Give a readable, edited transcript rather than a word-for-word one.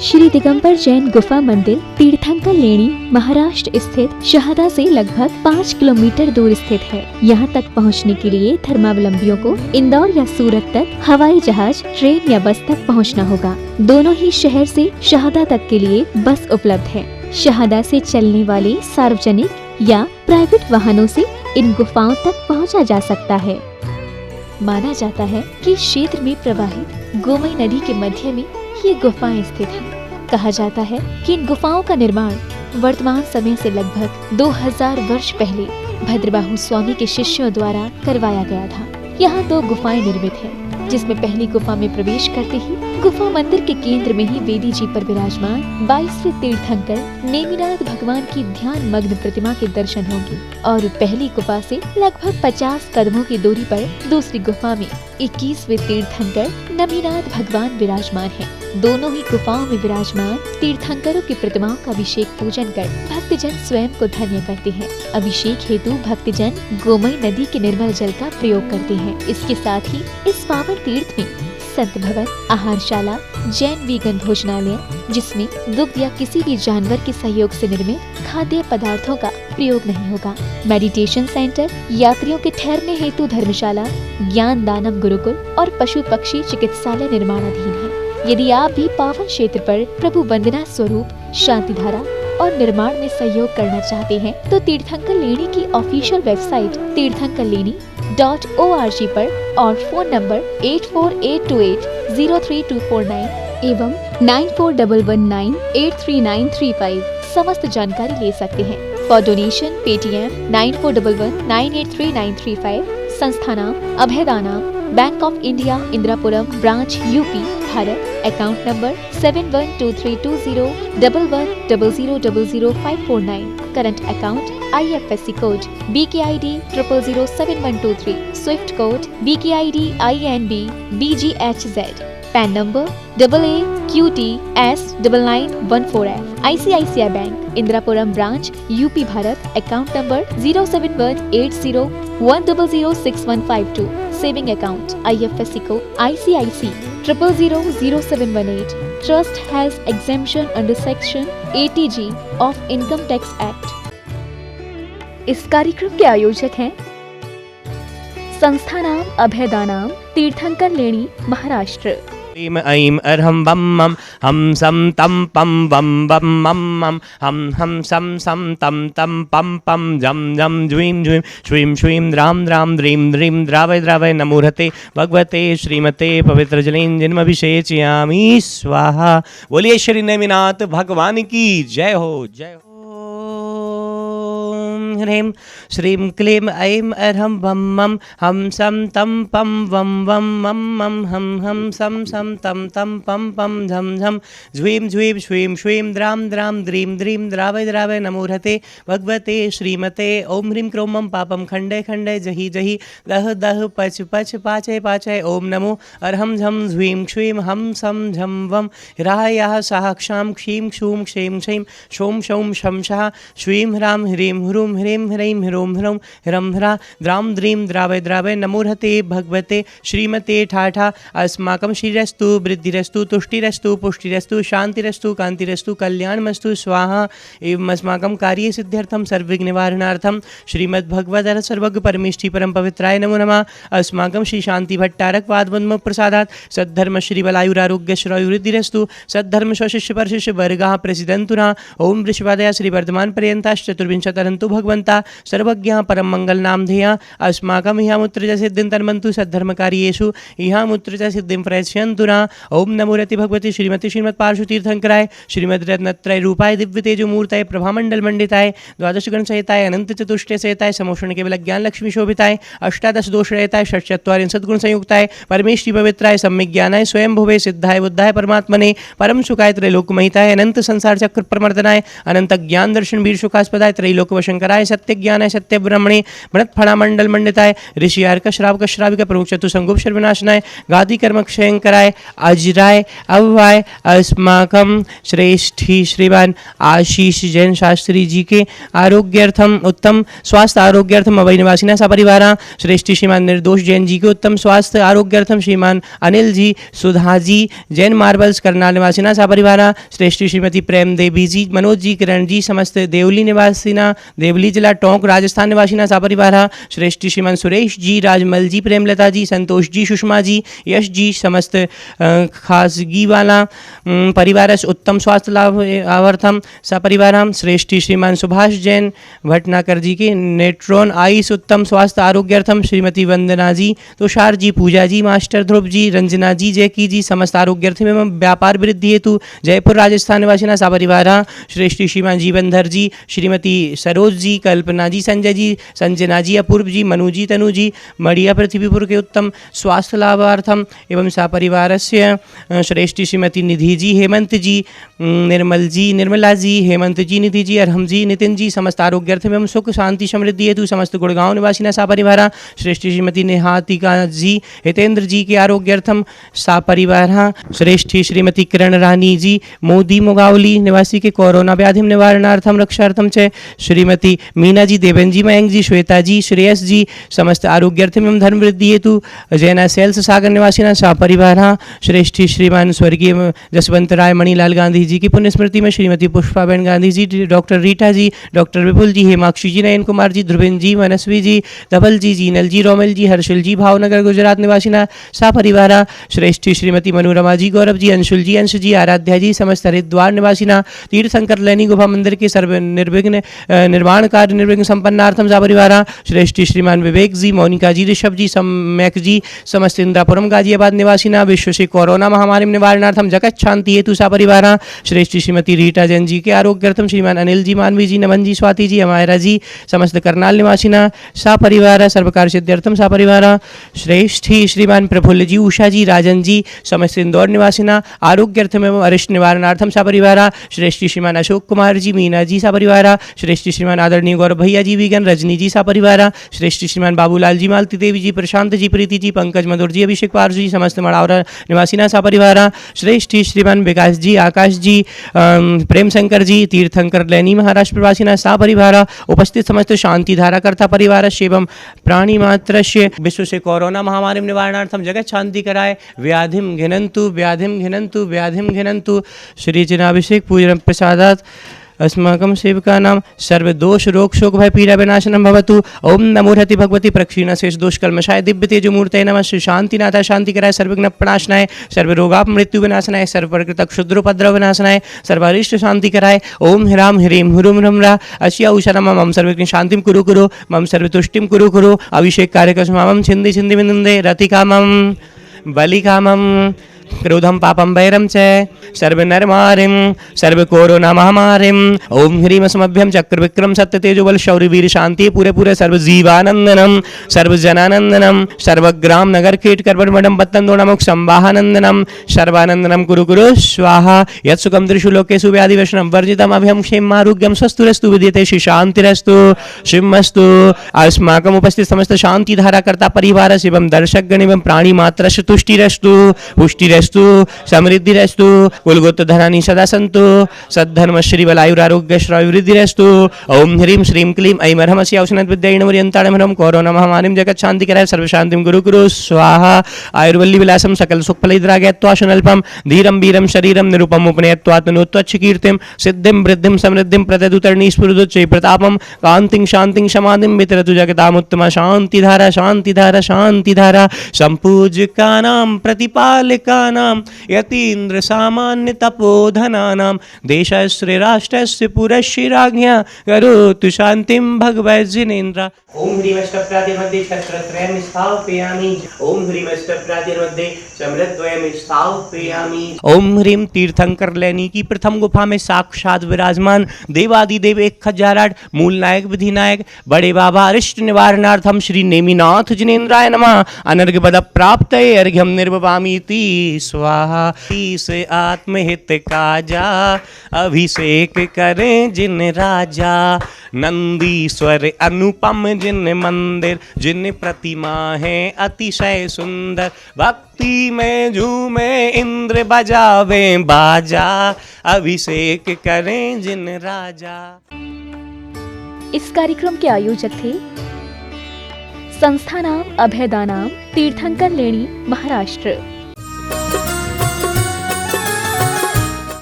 श्री दिगंबर जैन गुफा मंदिर तीर्थंकर लेणी महाराष्ट्र स्थित शहादा से लगभग 5 किलोमीटर दूर स्थित है। यहाँ तक पहुँचने के लिए धर्मावलंबियों को इंदौर या सूरत तक हवाई जहाज, ट्रेन या बस तक पहुँचना होगा। दोनों ही शहर से शहादा तक के लिए बस उपलब्ध है। शहादा से चलने वाले सार्वजनिक या प्राइवेट वाहनों से इन गुफाओं तक पहुँचा जा सकता है। माना जाता है कि क्षेत्र में प्रवाहित गोमई नदी के मध्य में ये गुफाएं स्थित हैं। कहा जाता है कि इन गुफाओं का निर्माण वर्तमान समय से लगभग 2000 वर्ष पहले भद्रबाहु स्वामी के शिष्यों द्वारा करवाया गया था। यहाँ 2 गुफाएं निर्मित हैं, जिसमें पहली गुफा में प्रवेश करते ही गुफा मंदिर के केंद्र में ही वेदी जी पर विराजमान 22वें तीर्थंकर नेमिनाथ भगवान की ध्यान मग्न प्रतिमा के दर्शन होंगे और पहली गुफा से लगभग 50 कदमों की दूरी पर दूसरी गुफा में 21वें तीर्थंकर नमीनाथ भगवान विराजमान हैं। दोनों ही गुफाओं में विराजमान तीर्थंकरों की प्रतिमाओं का अभिषेक पूजन कर भक्तजन स्वयं को धन्य करते हैं। अभिषेक हेतु भक्तजन गोमई नदी के निर्मल जल का प्रयोग करते हैं। इसके साथ ही इस पावन तीर्थ में संत भवन, आहारशाला, जैन वीगन भोजनालय, जिसमें दुग्ध या किसी भी जानवर के सहयोग से निर्मित खाद्य पदार्थों का प्रयोग नहीं होगा, मेडिटेशन सेंटर, यात्रियों के ठहरने हेतु धर्मशाला, ज्ञान दानम गुरुकुल और पशु पक्षी चिकित्सालय निर्माणाधीन है। यदि आप भी पावन क्षेत्र पर प्रभु वंदना स्वरूप शांति धारा और निर्माण में सहयोग करना चाहते हैं तो तीर्थंकर लेणी की ऑफिशियल वेबसाइट तीर्थंकरलेणी.org पर और फोन नंबर 8482803249 एवं 9411983935 समस्त जानकारी ले सकते हैं। For donation Paytm 9411983935। संस्था नाम Abhayadana, bank of India, Indirapuram branch, UP, Bharat. Account number 7123201100000549। Current account IFSC code BKID 0007123। Swift code BKID INB BGHZ। PAN number AAQTS9914F। ICICI bank Indirapuram branch, UP, Bharat. Account number 0718010061552। Saving account IFSC code ICIC 000718। Trust has exemption under section 80G of Income Tax Act। इस कार्यक्रम के आयोजक हैं संस्था नाम अभयदानाम, तीर्थंकर लेणी, Maharashtra. Aim aim अर्हं बम मम हम सम तम पम बम बम मम मम हम सम सम तम तम पम पम जम जम ज्वीं ज्वीं श्रीं श्रीं द्राम द्राम द्रीं द्रीं द्रावय द्रावय नमोहते भगवते श्रीमते पवित्र जलेन जन्मभिषेचयामि स्वाहा। बोलिए श्री नेमिनाथ भगवान की जय हो, जय हो। ह्रीं श्रीं क्लीं ऐं अर्हं बम मम हम सम तम पम वम वम मम मम हम सम सम तम तम पम पम झम झम ज्वीं ज्वीं श्वीं श्वीं द्राम द्राम द्रीं द्रीं द्रावय द्रावय नमोहते भगवते श्रीमते। ओम ह्रीं क्रों मम पापम खंडे खंडे जहि जहि दह दह पच पच पाचय पाचय। ओम नमो अर्हं झम ज्वीं श्वीं हम सम झम वम ह्रायाः साः क्षां क्षीं क्षूं क्षें क्षैं शों शौं शं शः श्वीं ह्रां ह्रीं ह्रूं ह्रीं ह्रैं ह्रौं ह्रौं ह्रं ह्रा द्रां द्रीं द्रावय द्रावय नमोहते भगवते श्रीमते ठाठा। अस्माकं श्रीरस्तु वृद्धिरस्तु तुष्टिरस्तु पुष्टिरस्तु शांतिरस्तु कांतिरस्तु कल्याणमस्तु स्वाहा। एवं अस्माकं कार्य सिद्ध्यर्थं सर्वविघ्न निवारणार्थं श्रीमद्भगवद् सर्वज्ञ परमेष्ठी परम पवित्राय नमो नमः। अस्माकं श्री शांति भट्टारक पादपद्म प्रसादात् सद्धर्म श्री बलायुरारोग्य श्रेयोवृद्धिरस्तु। सद्धर्म स्वशिष्य परशिष्य वर्गाः प्रसिद्धन्तु नः। ओम वृषभादया श्री वर्धमान पर्यन्ताश्चतुर्विंशतिरन्तु भगवन्ता सर्वज्ञः परम मंगल नाम ध्येय। अस्माकं इहामुत्र च सिद्धिं तन्मन्तु सद्धर्मकार्येषु इहामुत्र च सिद्धिं प्रयच्छन्तु नः। ओम नमो रति भगवती श्रीमती श्रीमत्पार्श्वतीर्थंकराय श्रीमद्रत्नत्रय रूपाय दिव्य तेजोमूर्ताय प्रभामंडल मंडिताय द्वादश गण सहिताय अनंत चतुष्टय सहिताय समोषण केवल ज्ञान लक्ष्मी शोभिताय अष्टादश दोष रहिताय षट्चत्वारिंशत् गुण संयुक्ताय परमेष्ठी पवित्राय सम्यक ज्ञानाय स्वयं भुवे सिद्धाय बुद्धाय परमात्मने परम सुखाय त्रैलोक महिताय अनंत संसार चक्र प्रमर्दनाय अनंत ज्ञान दर्शन वीर सुखास्पदाय त्रैलोक वशंकराय सत्य ज्ञानाय सत्य ब्रह्मणे मृत फणामंडल मंडिताय ऋषि अर्क श्रावक श्राविका प्रमुख चतु संगुप विनाशनाय गादी कर्म क्षयंकराय अजराय अव्वाय अस्माकम श्रेष्ठी श्रीमान आशीष जैन शास्त्री जी के आरोग्यार्थम उत्तम स्वास्थ्य आरोग्यार्थम अवय निवासिना सपरिवारा श्रेष्ठी श्रीमान निर्दोष जैन जी के उत्तम स्वास्थ्य आरोग्यार्थम श्रीमान अनिल जी सुधा जी जैन मार्बल्स करनाल निवासिना सपरिवारा श्रेष्ठी श्रीमती प्रेम देवी जी मनोज जी किरण जी समस्त देवली निवासिना देवली जिला टोंक राजस्थान निवासिना सपरिवारा श्रेष्ठी श्रीमान सुरेश जी राजमल जी प्रेमलता जी संतोष जी सुषमा जी यश जी समस्त खासगी वाला परिवार उत्तम स्वास्थ्य लाभ आवर्तम सपरिवाराम श्रेष्ठी श्रीमान सुभाष जैन भटनाकर जी के नेट्रॉन आइस उत्तम स्वास्थ्य आरोग्यार्थम श्रीमती वंदना जी तुषार जी पूजा जी मास्टर ध्रुव जी रंजना जी जयकी जी समस्त आरोग्यार्थम एवं व्यापार वृद्धि हेतु जयपुर राजस्थान निवासिना सपरिवारा श्रेष्ठी श्रीमान जीवनधर जी श्रीमती सरोज जी कल्पना जी संजय जी संजना जी अपूर्व जी मनु जी तनु जी मड़िया पृथ्वीपुर के उत्तम स्वास्थ्य लाभार्थम एवं सपरिवार से श्रेष्ठी श्रीमती निधि जी हेमंत जी निर्मल जी निर्मला जी हेमंत जी निधि जी अरहम जी नितिन जी समस्त आरोग्यार्थम एवं सुख शांति समृद्धि हेतु समस्त गुड़गांव निवासिना सपरिवारा श्रेष्ठी श्रीमती नेहातिका जी हितेंद्र जी के आरोग्यार्थम सपरिवारा श्रेष्ठी श्रीमती किरण रानी जी मोदी मुगावली निवासी के कोरोना व्याधि निवारणार्थम रक्षार्थम च श्रीमती मीना जी देवेन जी मयंक जी श्वेता जी श्रेयस जी समस्त आरोग्यार्थम एवं धर्म वृद्धि हेतु जैना सेल्स सागर निवासिना सपरिवारा श्रेष्ठी श्रीमान स्वर्गीय जसवंत राय मणिलाल गांधी जी की पुण्य स्मृति में श्रीमती पुष्पाबेन गांधी जी डॉक्टर रीटा जी डॉक्टर विपुल जी हेमाक्षी जी नयन कुमार जी ध्रुविन जी मनस्वी जी धवल जी जीनल जी रोमिल जी हर्षिल जी भावनगर गुजरात निवासिना सपरिवारा श्रेष्ठी श्रीमती मनोरमा जी गौरव जी अंशुल जी अंश जी आराध्या जी समस्त हरिद्वार निवासिना तीर्थंकर लैनी गुफा मंदिर के सर्व निर्विघ्न निर्माण कार्य निर्विघ्न संपन्नार्थम सपरिवारा श्रेष्ठी श्रीमान विवेक जी मोनिका जी ऋषभ जी सम्यक जी समस्त इंद्रापुरम गाजियाबाद निवासिना विश्व से कोरोना महामारी निवारणार्थम जगत शांति हेतु सपरिवारा श्रेष्ठी श्रीमती रीटा जैन जी के आरोग्यार्थम श्रीमान अनिल जी मानवी जी नमन जी स्वाति जी अमायरा जी समस्त करनाल निवासिना सपरिवारा सर्वकार सिद्ध्यर्थम सपरिवारा श्रेष्ठी श्रीमान प्रफुल्ल जी उषा जी राजन जी समस्त इंदौर निवासिना आरोग्यार्थम एवं अरिष्ट निवारणार्थम सपरिवारा श्रेष्ठी श्रीमान अशोक कुमार जी मीना जी सपरिवारा श्रेष्ठी श्रीमान आदरणीय गौरव भैया जी विगन रजनी जी सपरिवारा श्रेष्ठी श्रीमान बाबूलाल जी मालती देवी जी प्रशांत जी प्रीति जी पंकज मधुर जी अभिषेक पार जी समस्त मड़ावरा निवासिना सपरिवारा श्रेष्ठी श्रीमान विकास जी आकाश जी प्रेम शंकर जी तीर्थंकर लैनी महाराष्ट्र प्रवासिना सपरिवारा उपस्थित समस्त शांति धारा कर्ता परिवार एवं प्राणी मात्र विश्व से कोरोना महामारी निवारणार्थम जगत शांति कराए व्याधिम घिनंतु व्याधिम घिनंतु व्याधिम घिनंतु श्री जनाभिषेक पूजन प्रसादात अस्माकं सेवकानां सर्वदोष रोग शोक भय पीड़ा विनाशनम भवतु ओम नमो हति भगवती प्रक्षीण शेष दोष कल्मषाय दिव्य तेजो मूर्तये नमः श्री शांतिनाथा शांति कराय सर्वविघ्न प्रणाशनाय सर्व रोगाप मृत्यु विनाशनाय सर्व प्रकृत क्षुद्रोपद्रव विनाशनाय सर्वारिष्ट शांति कराय ओम ह्राम ह्रीम हुरुम ह्रमरा अश्या उशरम मम सर्वविघ्न शांतिम कुरु कुरु मम सर्वतुष्टिम कुरु कुरु अभिषेक कार्यक्रमं छिंदि छिंदि विनन्दे रतिकामं बलिकामं क्रोधम पापम वैरम च सर्व नरमारिम सर्व कोरोना महामारिम ओम ह्रीम समभ्यम चक्र विक्रम सत्य तेजो बल शौर्य वीर शांति पूरे पूरे सर्व जीवानंदनम सर्व जनानंदनम सर्वग्राम नगर कीट करवन मडम बत्तन दोणमुख संवाहानंदनम सर्वानंदनम कुरु कुरु स्वाहा यत्सुकम दृशु लोकेषु व्याधि वैष्णव वर्जितम अभयम क्षेम आरोग्यम स्वस्तुरस्तु विद्यते श्री शांतिरस्तु शिवमस्तु अस्माकम उपस्थित समस्त शांति धारा कर्ता परिवार एवं दर्शक गण एवं प्राणी मात्र तुष्टिरस्तु पुष्टि रस्तु समृद्धि रस्तु कुलगोत्र धनानि सदा सन्तु सद्धर्म श्री बलायुरारोग्य श्रवृद्धि रस्तु ओम ह्रीम श्रीम क्लीम ऐं अर्हमस्य औषधं विद्येन वर्यन्ताणमरं कोरोना महामारीं जगत शांति कराय सर्व शांतिं गुरु गुरु स्वाहा आयुर्वल्ली विलासं सकल सुख फलैद्रागयत्वाशनल्पं धीरं वीरं शरीरं निरुपम उपनयत्वात्मनोत्वच्छ कीर्तिं सिद्धिं वृद्धिं समृद्धिं प्रददुतर्णी स्फुरदुच्चै प्रतापं कान्तिं शांतिं समाधिं वितरतु जगतामुत्तमा शांतिधारा शांतिधारा शांतिधारा संपूज्यकानां प्रतिपालिका यतीन्द्र सामान्य तपोधनानां देशस्य राष्ट्रस्य पुरस्य राज्ञा करोतु शांतिं भगवज्जिनेन्द्र ओम ह्रीम अष्टप्रातिर्मध्ये छत्रत्रयं स्थापयामि ओम ह्रीम अष्टप्रातिर्मध्ये चमरद्वयं स्थापयामि ओम ह्रीम तीर्थंकर लैनी की प्रथम गुफा में साक्षात विराजमान देवादिदेव 1008 मूल नायक विधिनायक बड़े बाबा अरिष्ट निवारणार्थम श्री नेमिनाथ जिनेन्द्राय नमः अनर्घ्य पद प्राप्तये अर्घ्यं निर्वपामि स्वाहा से आत्महित काजा अभिषेक करें जिन राजा नंदीश्वर अनुपम जिन मंदिर, जिन प्रतिमा है अतिशय सुंदर, भक्ति में झूमे इंद्र बजावे बाजा, अभिषेक करें जिन राजा। इस कार्यक्रम के आयोजक थे संस्था नाम अभयदानाम, तीर्थंकर लेणी, महाराष्ट्र।